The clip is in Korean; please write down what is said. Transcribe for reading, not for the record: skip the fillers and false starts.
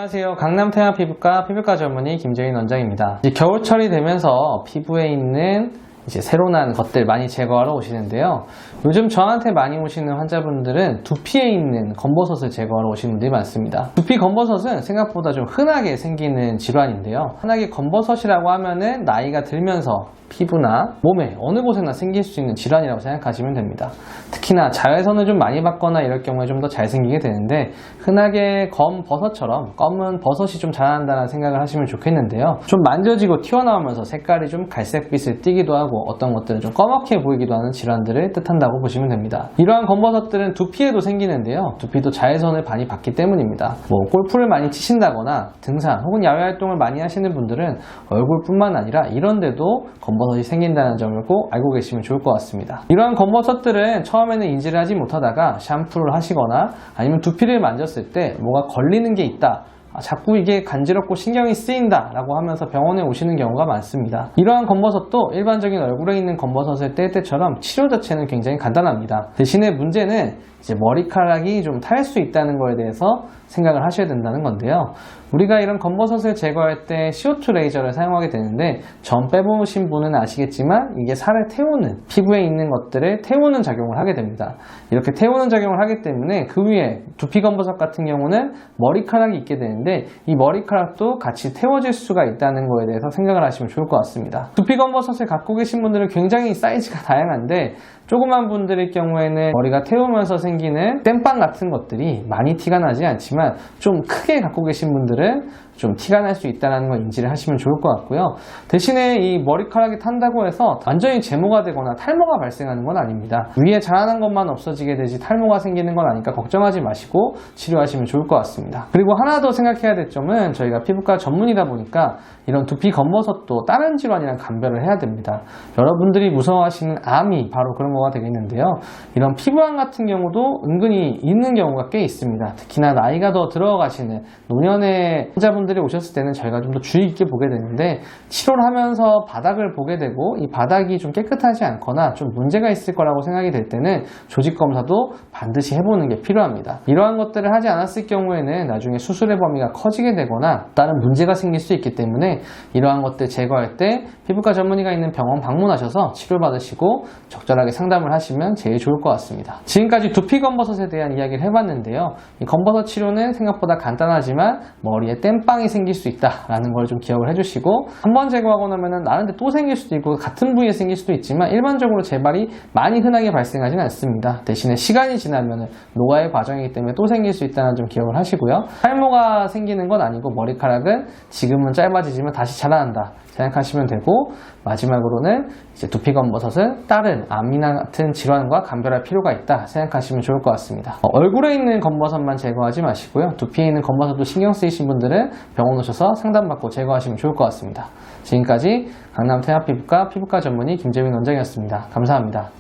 안녕하세요. 강남 태아 피부과 전문의 김재인 원장입니다. 이제 겨울철이 되면서 피부에 있는 이제 새로 난 것들 많이 제거하러 오시는데요. 요즘 저한테 많이 오시는 환자분들은 두피에 있는 검버섯을 제거하러 오시는 분들이 많습니다. 두피 검버섯은 생각보다 좀 흔하게 생기는 질환인데요. 흔하게 검버섯이라고 하면은 나이가 들면서 피부나 몸에 어느 곳에나 생길 수 있는 질환이라고 생각하시면 됩니다. 특히나 자외선을 좀 많이 받거나 이럴 경우에 좀 더 잘 생기게 되는데, 흔하게 검버섯처럼 검은 버섯이 좀 자란다는 생각을 하시면 좋겠는데요. 좀 만져지고 튀어나오면서 색깔이 좀 갈색빛을 띠기도 하고 어떤 것들은 좀 검게 보이기도 하는 질환들을 뜻한다고 보시면 됩니다. 이러한 검버섯들은 두피에도 생기는데요. 두피도 자외선을 많이 받기 때문입니다. 골프를 많이 치신다거나 등산 혹은 야외 활동을 많이 하시는 분들은 얼굴뿐만 아니라 이런 데도 검버섯이 생긴다는 점을 꼭 알고 계시면 좋을 것 같습니다. 이러한 검버섯들은 처음에는 인지를 하지 못하다가 샴푸를 하시거나 아니면 두피를 만졌을 때 뭐가 걸리는 게 있다, 자꾸 이게 간지럽고 신경이 쓰인다 라고 하면서 병원에 오시는 경우가 많습니다. 이러한 검버섯도 일반적인 얼굴에 있는 검버섯을 뗄 때처럼 치료 자체는 굉장히 간단합니다. 대신에 문제는 이제 머리카락이 좀 탈 수 있다는 거에 대해서 생각을 하셔야 된다는 건데요. 우리가 이런 검버섯을 제거할 때 CO2 레이저를 사용하게 되는데, 전 빼보신 분은 아시겠지만 이게 살을 태우는, 피부에 있는 것들을 태우는 작용을 하게 됩니다. 이렇게 태우는 작용을 하기 때문에 그 위에 두피 검버섯 같은 경우는 머리카락이 있게 되는데, 이 머리카락도 같이 태워질 수가 있다는 거에 대해서 생각을 하시면 좋을 것 같습니다. 두피 검버섯을 갖고 계신 분들은 굉장히 사이즈가 다양한데, 조그만 분들의 경우에는 머리가 태우면서 생기는 땜빵 같은 것들이 많이 티가 나지 않지만, 좀 크게 갖고 계신 분들은 좀 티가 날 수 있다는 걸 인지를 하시면 좋을 것 같고요. 대신에 이 머리카락이 탄다고 해서 완전히 제모가 되거나 탈모가 발생하는 건 아닙니다. 위에 자라난 것만 없어지게 되지 탈모가 생기는 건 아니니까 걱정하지 마시고 치료하시면 좋을 것 같습니다. 그리고 하나 더 생각해야 될 점은, 저희가 피부과 전문이다 보니까 이런 두피 검버섯도 다른 질환이랑 감별을 해야 됩니다. 여러분들이 무서워하시는 암이 바로 그런 거가 되겠는데요. 이런 피부암 같은 경우도 은근히 있는 경우가 꽤 있습니다. 특히나 나이가 더 들어가시는 노년의 환자분들이 오셨을 때는 저희가 좀 더 주의 깊게 보게 되는데, 치료를 하면서 바닥을 보게 되고 이 바닥이 좀 깨끗하지 않거나 좀 문제가 있을 거라고 생각이 될 때는 조직 검사도 반드시 해보는 게 필요합니다. 이러한 것들을 하지 않았을 경우에는 나중에 수술의 범위가 커지게 되거나 다른 문제가 생길 수 있기 때문에, 이러한 것들 제거할 때 피부과 전문의가 있는 병원 방문하셔서 치료받으시고 적절하게 상담을 하시면 제일 좋을 것 같습니다. 지금까지 두피 검버섯에 대한 이야기를 해봤는데요. 이 검버섯 치료는 생각보다 간단하지만 머리에 땜빵이 생길 수 있다라는 걸 좀 기억을 해주시고, 한번 제거하고 나면은 다른데 또 생길 수도 있고 같은 부위에 생길 수도 있지만 일반적으로 재발이 많이 흔하게 발생하지는 않습니다. 대신에 시간이 지나면은 노화의 과정이기 때문에 또 생길 수 있다는 점 기억을 하시고요. 탈모가 생기는 건 아니고 머리카락은 지금은 짧아지지만 다시 자라난다 생각하시면 되고, 마지막으로는 이제 두피 검버섯은 다른 암이나 같은 질환과 감별할 필요가 있다 생각하시면 좋을 것 같습니다. 얼굴에 있는 검버섯만 제거하지 마시고요. 두피에 있는 검버섯도 신경 쓰이신 분들은 병원 오셔서 상담받고 제거하시면 좋을 것 같습니다. 지금까지 강남 태아 피부과 전문의 김재민 원장이었습니다. 감사합니다.